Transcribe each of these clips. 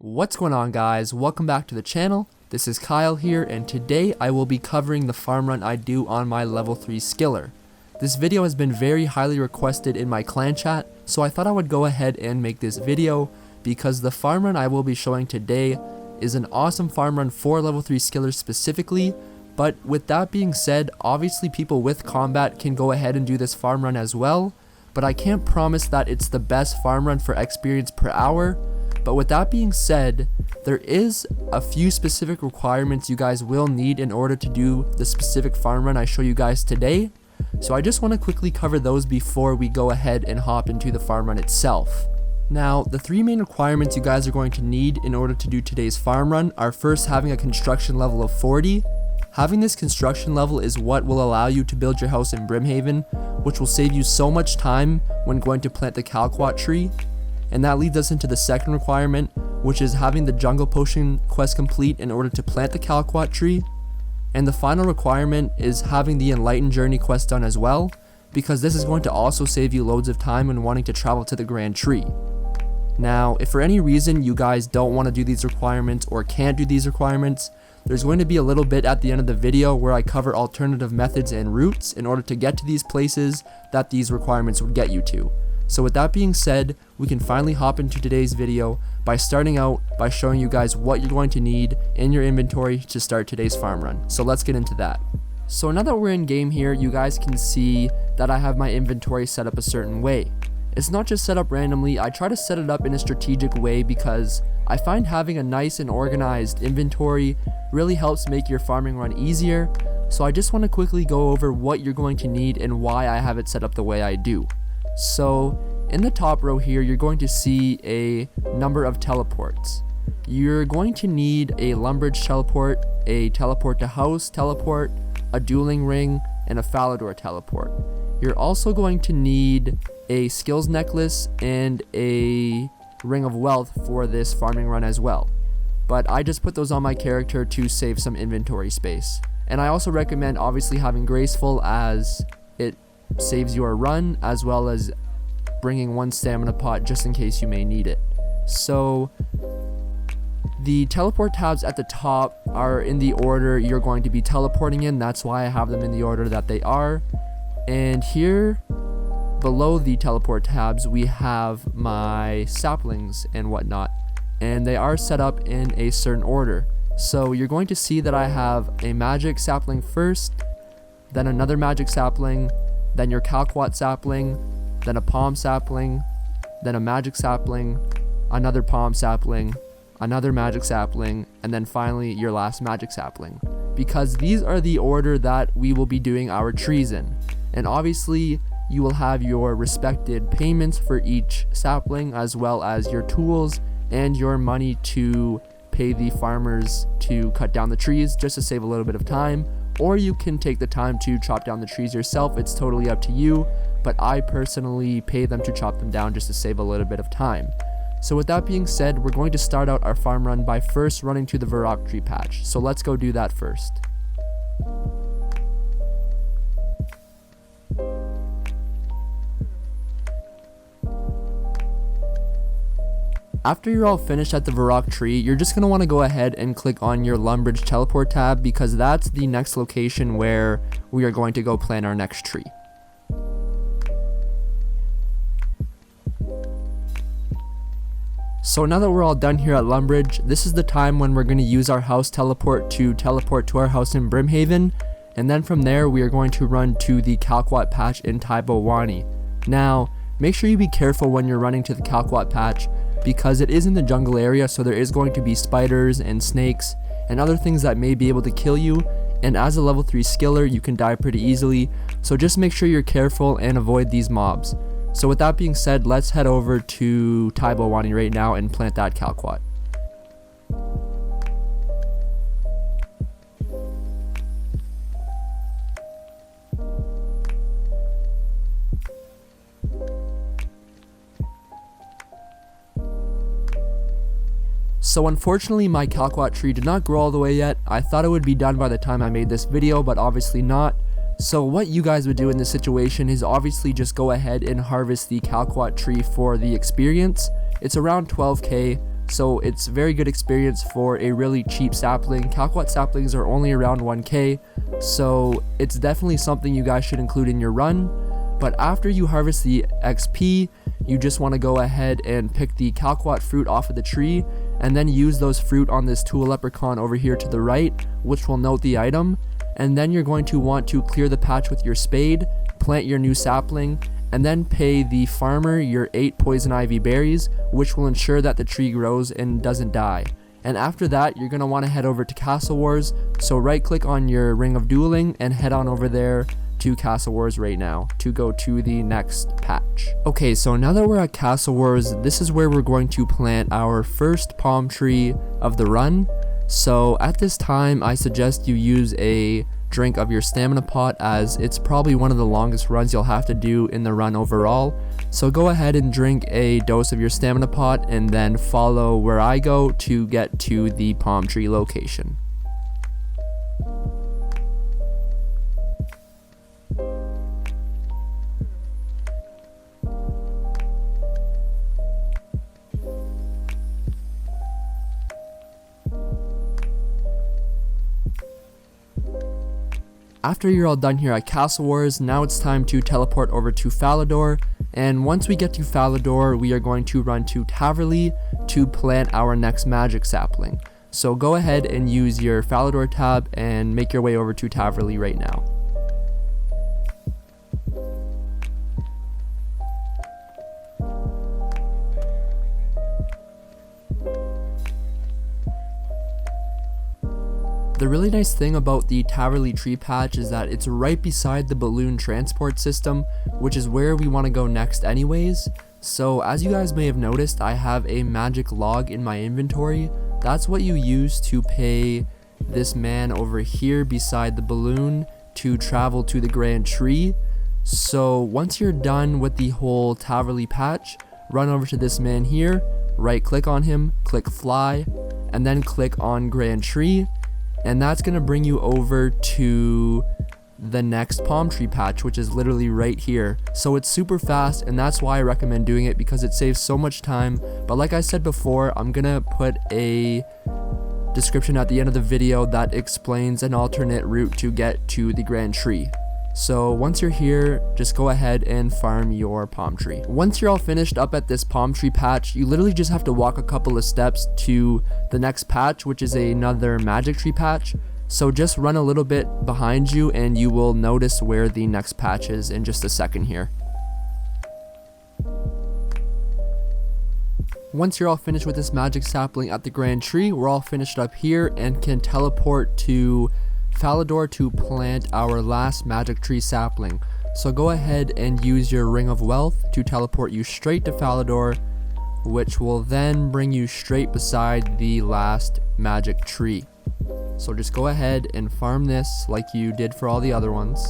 What's going on, guys? Welcome back to the channel. This is Kyle here, and today I will be covering the farm run I do on my level 3 skiller. This video has been very highly requested in my clan chat, so I thought I would go ahead and make this video because the farm run I will be showing today is an awesome farm run for level 3 skillers specifically. But with that being said, obviously people with combat can go ahead and do this farm run as well, but I can't promise that it's the best farm run for experience per hour. But with that being said, there is a few specific requirements you guys will need in order to do the specific farm run I show you guys today. So I just want to quickly cover those before we go ahead and hop into the farm run itself. Now, the three main requirements you guys are going to need in order to do today's farm run are first having a construction level of 40. Having this construction level is what will allow you to build your house in Brimhaven, which will save you so much time when going to plant the Camelot tree. And that leads us into the second requirement, which is having the jungle potion quest complete in order to plant the Camelot tree. And the final requirement is having the enlightened journey quest done as well, because this is going to also save you loads of time when wanting to travel to the grand tree. Now, if for any reason you guys don't want to do these requirements or can't do these requirements, there's going to be a little bit at the end of the video where I cover alternative methods and routes in order to get to these places that these requirements would get you to. So with that being said, we can finally hop into today's video by starting out by showing you guys what you're going to need in your inventory to start today's farm run. So let's get into that. So now that we're in game here, you guys can see that I have my inventory set up a certain way. It's not just set up randomly, I try to set it up in a strategic way because I find having a nice and organized inventory really helps make your farming run easier. So I just want to quickly go over what you're going to need and why I have it set up the way I do. So in the top row here, you're going to see a number of teleports. You're going to need a Lumbridge teleport, a teleport to house teleport, a dueling ring, and a Falador teleport. You're also going to need a skills necklace and a ring of wealth for this farming run as well. But I just put those on my character to save some inventory space. And I also recommend obviously having graceful, as it saves your run, as well as bringing one stamina pot just in case you may need it. So the teleport tabs at the top are in the order you're going to be teleporting in. That's why I have them in the order that they are. And here below the teleport tabs we have my saplings and whatnot, and they are set up in a certain order. So you're going to see that I have a magic sapling first, then another magic sapling, then your Camelot sapling, then a palm sapling, then a magic sapling, another palm sapling, another magic sapling, and then finally your last magic sapling. Because these are the order that we will be doing our trees in. And obviously you will have your respected payments for each sapling, as well as your tools and your money to pay the farmers to cut down the trees just to save a little bit of time. Or you can take the time to chop down the trees yourself, it's totally up to you, but I personally pay them to chop them down just to save a little bit of time. So with that being said, we're going to start out our farm run by first running to the Varrock tree patch, so let's go do that first. After you're all finished at the Varrock tree, you're just going to want to go ahead and click on your Lumbridge teleport tab, because that's the next location where we are going to go plant our next tree. So now that we're all done here at Lumbridge, this is the time when we're going to use our house teleport to teleport to our house in Brimhaven, and then from there we are going to run to the Camelot patch in Taibowani. Now, make sure you be careful when you're running to the Camelot patch, because it is in the jungle area, so there is going to be spiders and snakes and other things that may be able to kill you, and as a level 3 skiller you can die pretty easily, so just make sure you're careful and avoid these mobs. So with that being said, let's head over to Taibowani right now and plant that Camelot. So unfortunately my Camelot tree did not grow all the way yet. I thought it would be done by the time I made this video, but obviously not. So what you guys would do in this situation is obviously just go ahead and harvest the Camelot tree for the experience. It's around 12k, so it's very good experience for a really cheap sapling. Calquat saplings are only around 1k, so it's definitely something you guys should include in your run. But after you harvest the XP, you just want to go ahead and pick the Calquat fruit off of the tree, and then use those fruit on this tool leprechaun over here to the right, which will note the item. And then you're going to want to clear the patch with your spade, plant your new sapling, and then pay the farmer your 8 poison ivy berries, which will ensure that the tree grows and doesn't die. And after that, you're going to want to head over to Castle Wars, so right click on your Ring of Dueling and head on over there to Castle Wars right now to go to the next patch. Okay, so now that we're at Castle Wars, this is where we're going to plant our first palm tree of the run. So at this time, I suggest you use a drink of your stamina pot, as it's probably one of the longest runs you'll have to do in the run overall. So go ahead and drink a dose of your stamina pot and then follow where I go to get to the palm tree location. After you're all done here at Castle Wars, now it's time to teleport over to Falador, and once we get to Falador, we are going to run to Taverley to plant our next magic sapling. So go ahead and use your Falador tab and make your way over to Taverley right now. The really nice thing about the Taverley tree patch is that it's right beside the balloon transport system, which is where we want to go next anyways. So as you guys may have noticed, I have a magic log in my inventory. That's what you use to pay this man over here beside the balloon to travel to the grand tree. So once you're done with the whole Taverley patch, run over to this man here, right click on him, click fly, and then click on grand tree. And that's going to bring you over to the next palm tree patch, which is literally right here. So it's super fast, and that's why I recommend doing it, because it saves so much time. But like I said before, I'm going to put a description at the end of the video that explains an alternate route to get to the grand tree. So once you're here, just go ahead and farm your palm tree. Once you're all finished up at this palm tree patch, you literally just have to walk a couple of steps to the next patch, which is another magic tree patch. So just run a little bit behind you and you will notice where the next patch is in just a second here. Once you're all finished with this magic sapling at the grand tree, we're all finished up here and can teleport to Falador to plant our last magic tree sapling. So go ahead and use your Ring of Wealth to teleport you straight to Falador, which will then bring you straight beside the last magic tree. So just go ahead and farm this like you did for all the other ones.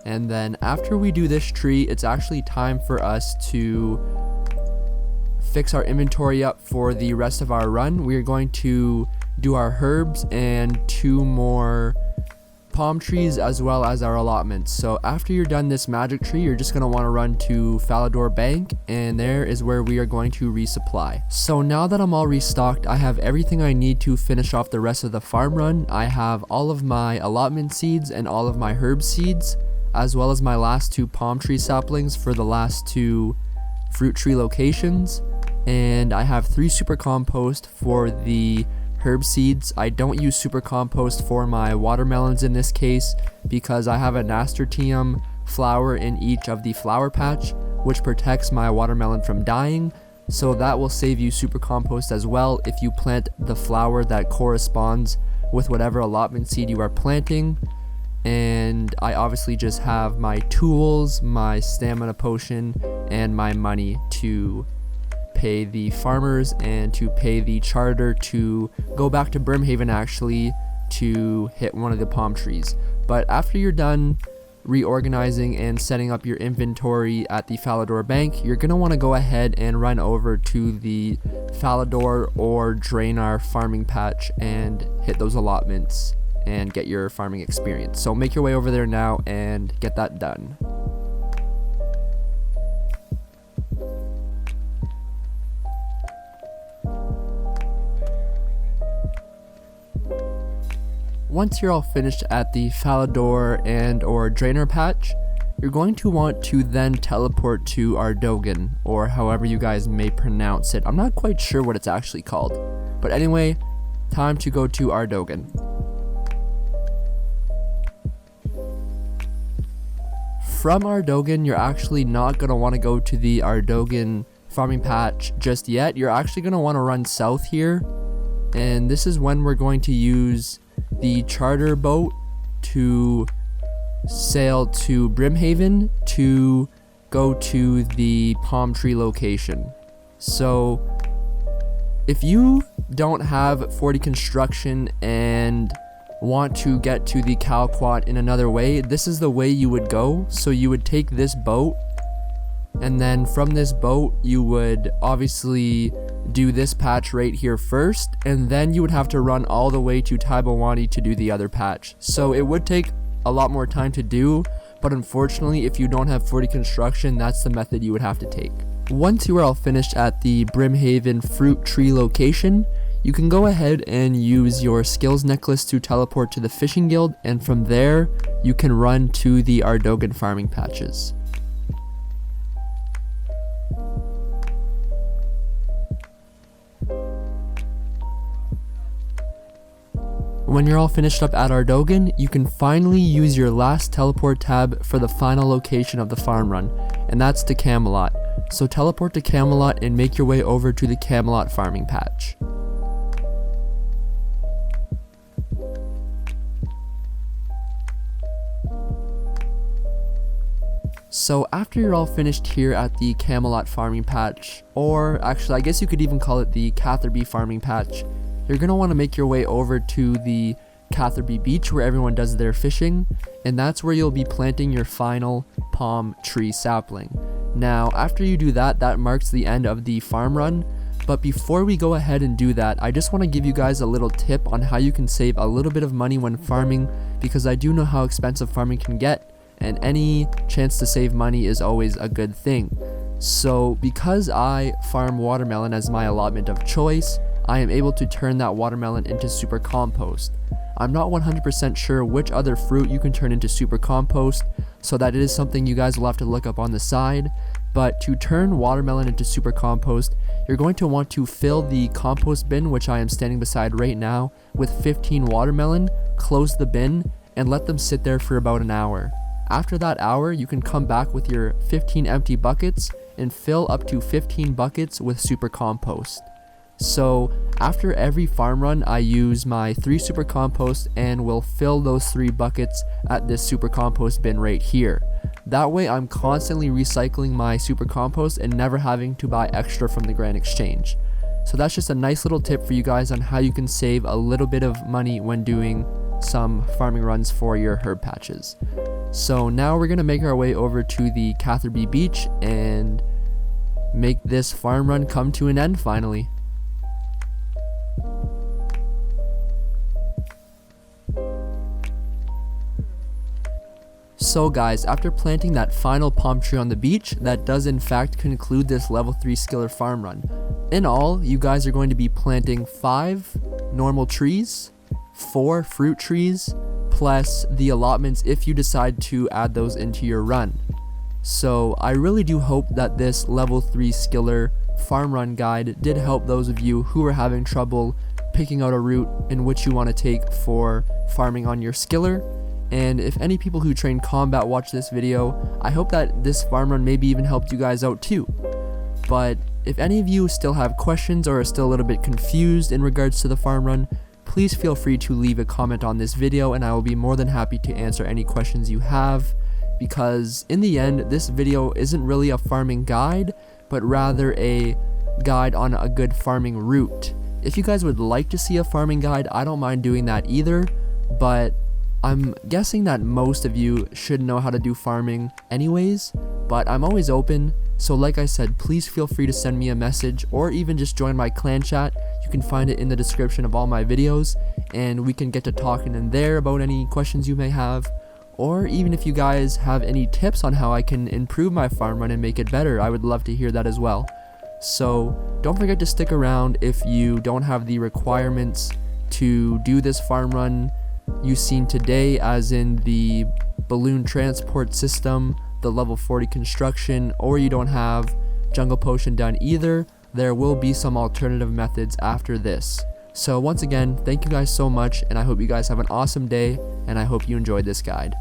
And then after we do this tree, it's actually time for us to fix our inventory up for the rest of our run. We are going to do our herbs and 2 more palm trees as well as our allotments. So after you're done this magic tree, you're just going to want to run to Falador Bank, and there is where we are going to resupply. So now that I'm all restocked, I have everything I need to finish off the rest of the farm run. I have all of my allotment seeds and all of my herb seeds, as well as my last 2 palm tree saplings for the last 2 fruit tree locations, and I have 3 super compost for the herb seeds. I don't use super compost for my watermelons in this case because I have a nasturtium flower in each of the flower patch, which protects my watermelon from dying, so that will save you super compost as well if you plant the flower that corresponds with whatever allotment seed you are planting. And I obviously just have my tools, my stamina potion, and my money to pay the farmers and to pay the charter to go back to Brimhaven actually to hit one of the palm trees. But after you're done reorganizing and setting up your inventory at the Falador Bank, you're going to want to go ahead and run over to the Falador or Drainar farming patch and hit those allotments and get your farming experience. So make your way over there now and get that done. once you're all finished at the Falador and or Drainer patch, you're going to want to then teleport to Ardogan, or however you guys may pronounce it. I'm not quite sure what it's actually called. But anyway, time to go to Ardogan. From Ardogan, you're actually not going to want to go to the Ardogan farming patch just yet. You're actually going to want to run south here. And this is when we're going to use the charter boat to sail to Brimhaven to go to the palm tree location. So if you don't have 40 construction and want to get to the Calquat in another way, this is the way you would go. So you would take this boat, and then from this boat you would obviously do this patch right here first, and then you would have to run all the way to Taibawani to do the other patch. So it would take a lot more time to do, but unfortunately if you don't have 40 construction, that's the method you would have to take. Once you are all finished at the Brimhaven fruit tree location, you can go ahead and use your skills necklace to teleport to the fishing guild, and from there you can run to the Ardogan farming patches. When you're all finished up at Ardogan, you can finally use your last teleport tab for the final location of the farm run, and that's to Camelot. So teleport to Camelot and make your way over to the Camelot farming patch. So after you're all finished here at the Camelot farming patch, or actually I guess you could even call it the Catherby farming patch, you're going to want to make your way over to the Catherby beach where everyone does their fishing, and that's where you'll be planting your final palm tree sapling. Now after you do that, that marks the end of the farm run, but before we go ahead and do that, I just want to give you guys a little tip on how you can save a little bit of money when farming, because I do know how expensive farming can get, and any chance to save money is always a good thing. So because I farm watermelon as my allotment of choice, I am able to turn that watermelon into super compost. I'm not 100% sure which other fruit you can turn into super compost, so that it is something you guys will have to look up on the side. But to turn watermelon into super compost, you're going to want to fill the compost bin, which I am standing beside right now, with 15 watermelon, close the bin, and let them sit there for about an hour. After that hour, you can come back with your 15 empty buckets and fill up to 15 buckets with super compost. So after every farm run, I use my 3 super compost and will fill those 3 buckets at this super compost bin right here. That way I'm constantly recycling my super compost and never having to buy extra from the Grand Exchange. So that's just a nice little tip for you guys on how you can save a little bit of money when doing some farming runs for your herb patches. So now we're going to make our way over to the Catherby beach and make this farm run come to an end finally. So guys, after planting that final palm tree on the beach, that does in fact conclude this level 3 skiller farm run. In all, you guys are going to be planting 5 normal trees, 4 fruit trees, plus the allotments if you decide to add those into your run. So I really do hope that this level 3 skiller farm run guide did help those of you who are having trouble picking out a route in which you want to take for farming on your skiller. And if any people who train combat watch this video, I hope that this farm run maybe even helped you guys out too. But if any of you still have questions or are still a little bit confused in regards to the farm run, please feel free to leave a comment on this video and I will be more than happy to answer any questions you have, because in the end this video isn't really a farming guide, but rather a guide on a good farming route. If you guys would like to see a farming guide, I don't mind doing that either, but I'm guessing that most of you should know how to do farming anyways, but I'm always open. So like I said, please feel free to send me a message or even just join my clan chat. You can find it in the description of all my videos and we can get to talking in there about any questions you may have, or even if you guys have any tips on how I can improve my farm run and make it better, I would love to hear that as well. So don't forget to stick around if you don't have the requirements to do this farm run you've seen today, as in the balloon transport system, the level 40 construction, or you don't have jungle potion done either, there will be some alternative methods after this. So once again, thank you guys so much, and I hope you guys have an awesome day, and I hope you enjoyed this guide.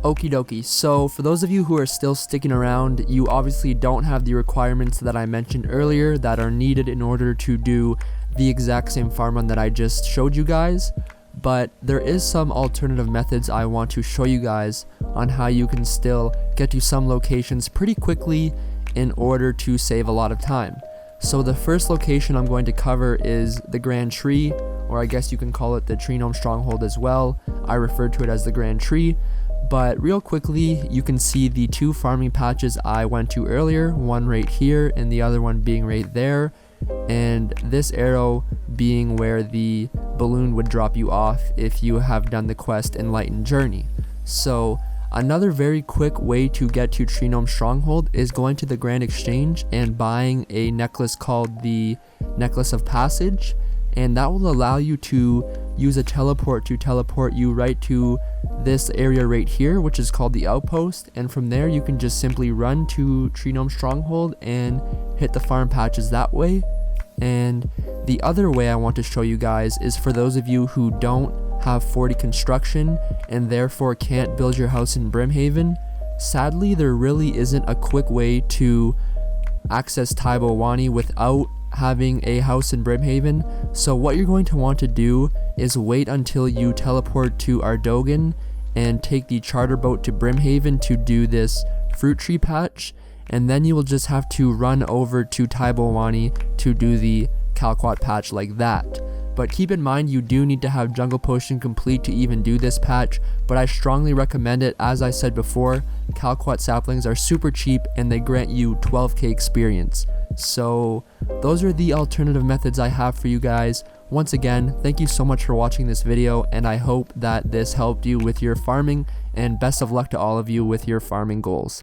Okie dokie, so for those of you who are still sticking around, you obviously don't have the requirements that I mentioned earlier that are needed in order to do the exact same farm run that I just showed you guys, but there is some alternative methods I want to show you guys on how you can still get to some locations pretty quickly in order to save a lot of time. So the first location I'm going to cover is the Grand Tree, or I guess you can call it the Tree Gnome Stronghold as well. I refer to it as the Grand Tree. But real quickly, you can see the two farming patches I went to earlier, one right here and the other one being right there, and this arrow being where the balloon would drop you off if you have done the quest Enlightened Journey. So another very quick way to get to Tree Gnome Stronghold is going to the Grand Exchange and buying a necklace called the Necklace of Passage, and that will allow you to use a teleport to teleport you right to this area right here, which is called the Outpost, and from there you can just simply run to Tree Gnome Stronghold and hit the farm patches that way. And the other way I want to show you guys is for those of you who don't have 40 construction and therefore can't build your house in Brimhaven. Sadly, there really isn't a quick way to access Taibowani without having a house in Brimhaven, so what you're going to want to do is wait until you teleport to Ardogan and take the charter boat to Brimhaven to do this fruit tree patch, and then you will just have to run over to Taibowani to do the Calquat patch like that. But keep in mind, you do need to have Jungle Potion complete to even do this patch, but I strongly recommend it. As I said before, Calquat saplings are super cheap and they grant you 12k experience. So those are the alternative methods I have for you guys. Once again, thank you so much for watching this video, and I hope that this helped you with your farming, and best of luck to all of you with your farming goals.